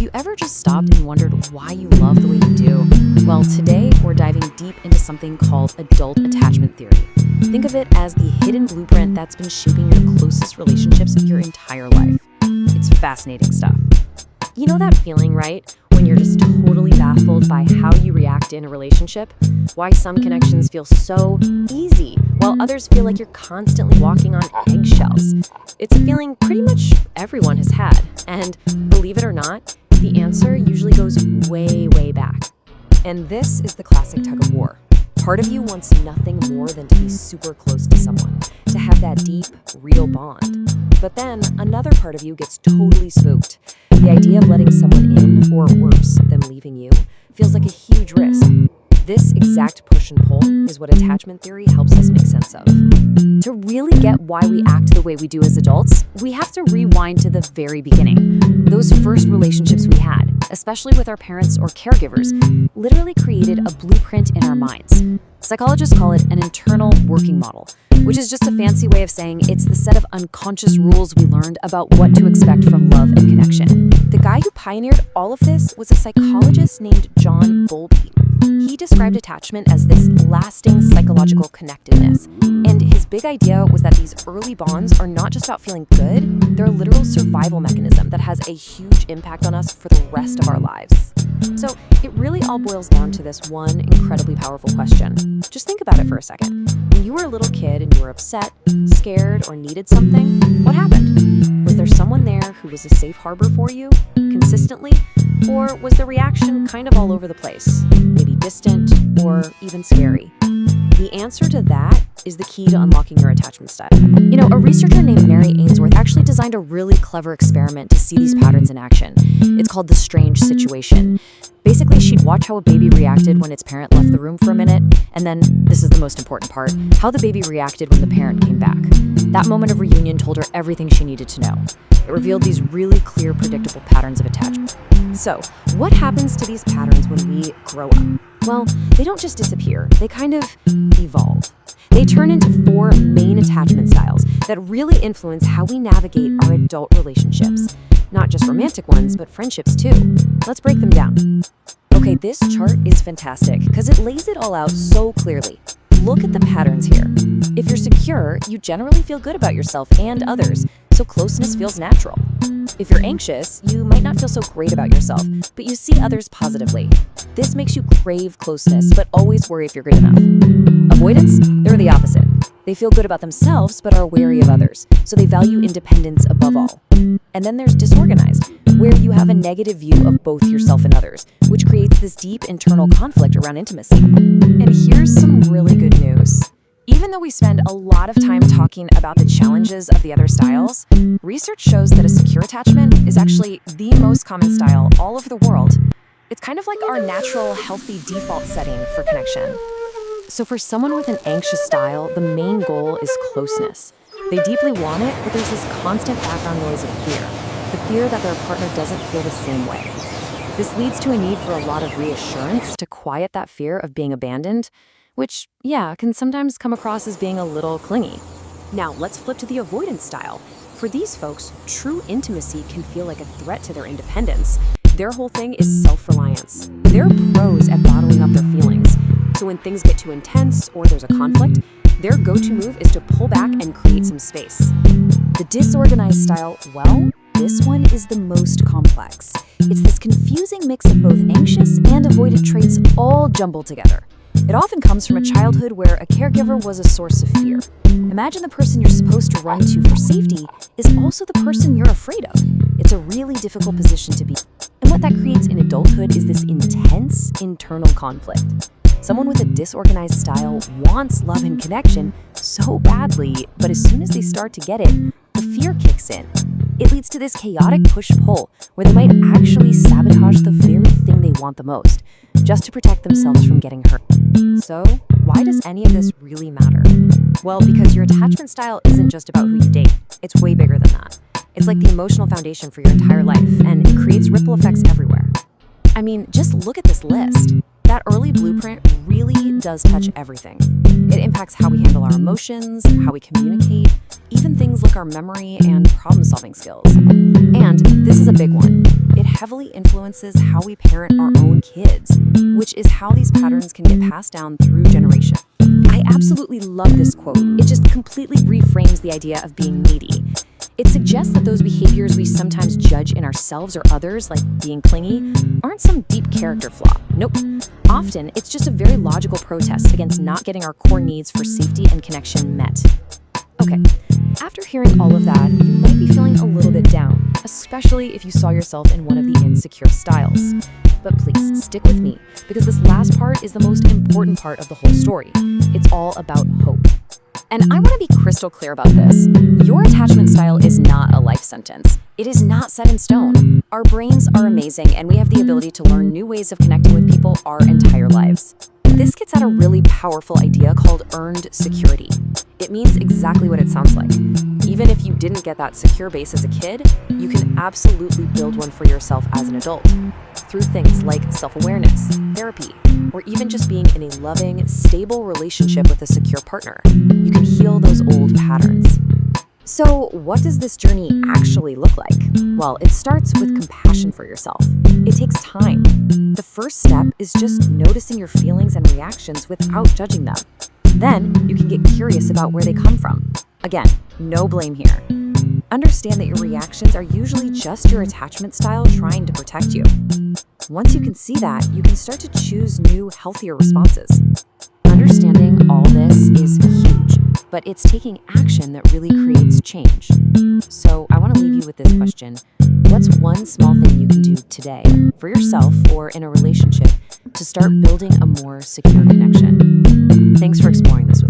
you ever just stopped and wondered why you love the way you do? Well, today we're diving deep into something called adult attachment theory. Think of it as the hidden blueprint that's been shaping your closest relationships your entire life. It's fascinating stuff. You know that feeling, right? When you're just totally baffled by how you react in a relationship? Why some connections feel so easy, while others feel like you're constantly walking on eggshells. It's a feeling pretty much everyone has had. And believe it or not, the answer usually goes way, way back. And this is the classic tug of war. Part of you wants nothing more than to be super close to someone, to have that deep, real bond. But then another part of you gets totally spooked. The idea of letting someone in, or worse, them leaving you, feels like a huge risk. This exact push and pull is what attachment theory helps us make sense of. To really get why we act the way we do as adults, we have to rewind to the very beginning. Those first relationships we had, especially with our parents or caregivers, literally created a blueprint in our minds. Psychologists call it an internal working model, which is just a fancy way of saying it's the set of unconscious rules we learned about what to expect from love and connection. The guy who pioneered all of this was a psychologist named John Bowlby. He described attachment as this lasting psychological connectedness. And his big idea was that these early bonds are not just about feeling good, they're a literal survival mechanism that has a huge impact on us for the rest of our lives. So it really all boils down to this one incredibly powerful question. Just think about it for a second. When you were a little kid and you were upset, scared, or needed something, what happened? Was there someone there who was a safe harbor for you, consistently? Or was the reaction kind of all over the place? Maybe distant or even scary? The answer to that is the key to unlocking your attachment style. You know, a researcher named Mary Ainsworth actually designed a really clever experiment to see these patterns in action. It's called the strange situation. Basically, she'd watch how a baby reacted when its parent left the room for a minute, and then, this is the most important part, how the baby reacted when the parent came back. That moment of reunion told her everything she needed to know. It revealed these really clear, predictable patterns of attachment. So, what happens to these patterns when we grow up? Well, they don't just disappear, they kind of evolve. They turn into 4 main attachment styles that really influence how we navigate our adult relationships. Not just romantic ones, but friendships too. Let's break them down. Okay, this chart is fantastic because it lays it all out so clearly. Look at the patterns here. If you're secure, you generally feel good about yourself and others, so closeness feels natural. If you're anxious, you might not feel so great about yourself, but you see others positively. This makes you crave closeness, but always worry if you're good enough. Avoidance? They're the opposite. They feel good about themselves, but are wary of others, so they value independence above all. And then there's disorganized, where you have a negative view of both yourself and others, which creates this deep internal conflict around intimacy. And here's some really good news. Even though we spend a lot of time talking about the challenges of the other styles, research shows that a secure attachment is actually the most common style all over the world. It's kind of like our natural, healthy default setting for connection. So for someone with an anxious style, the main goal is closeness. They deeply want it, but there's this constant background noise of fear. The fear that their partner doesn't feel the same way. This leads to a need for a lot of reassurance to quiet that fear of being abandoned, which, yeah, can sometimes come across as being a little clingy. Now, let's flip to the avoidance style. For these folks, true intimacy can feel like a threat to their independence. Their whole thing is self-reliance. They're pros at bottling up their feelings. So when things get too intense or there's a conflict, their go-to move is to pull back and create some space. The disorganized style, well, this one is the most complex. It's this confusing mix of both anxious and avoidant traits all jumbled together. It often comes from a childhood where a caregiver was a source of fear. Imagine the person you're supposed to run to for safety is also the person you're afraid of. It's a really difficult position to be. And what that creates in adulthood is this intense internal conflict. Someone with a disorganized style wants love and connection so badly, but as soon as they start to get it, the fear kicks in. It leads to this chaotic push-pull where they might actually sabotage the very thing they want the most, just to protect themselves from getting hurt. So, why does any of this really matter? Well, because your attachment style isn't just about who you date. It's way bigger than that. It's like the emotional foundation for your entire life, and it creates ripple effects everywhere. I mean, just look at this list. That early blueprint really does touch everything. It impacts how we handle our emotions, how we communicate, even things like our memory and problem-solving skills. And this is a big one. It heavily influences how we parent our own kids, which is how these patterns can get passed down through generation. I absolutely love this quote. It just completely reframes the idea of being needy. It suggests that those behaviors we sometimes judge in ourselves or others, like being clingy, aren't some deep character flaw. Nope. Often, it's just a very logical protest against not getting our core needs for safety and connection met. Okay, after hearing all of that, you might be feeling a little bit down, especially if you saw yourself in one of the insecure styles. But please, stick with me, because this last part is the most important part of the whole story. It's all about hope. And I want to be crystal clear about this. Your attachment style is not a life sentence. It is not set in stone. Our brains are amazing, and we have the ability to learn new ways of connecting with people our entire lives. This gets at a really powerful idea called earned security. It means exactly what it sounds like. Even if you didn't get that secure base as a kid, you can absolutely build one for yourself as an adult. Through things like self-awareness, therapy, or even just being in a loving, stable relationship with a secure partner, you can heal those old patterns. So, what does this journey actually look like? Well, it starts with compassion for yourself. It takes time. The first step is just noticing your feelings and reactions without judging them. Then, you can get curious about where they come from. Again, no blame here. Understand that your reactions are usually just your attachment style trying to protect you. Once you can see that, you can start to choose new, healthier responses. Understanding all this is huge, but it's taking action that really creates change. So I want to leave you with this question. What's one small thing you can do today for yourself or in a relationship to start building a more secure connection? Thanks for exploring this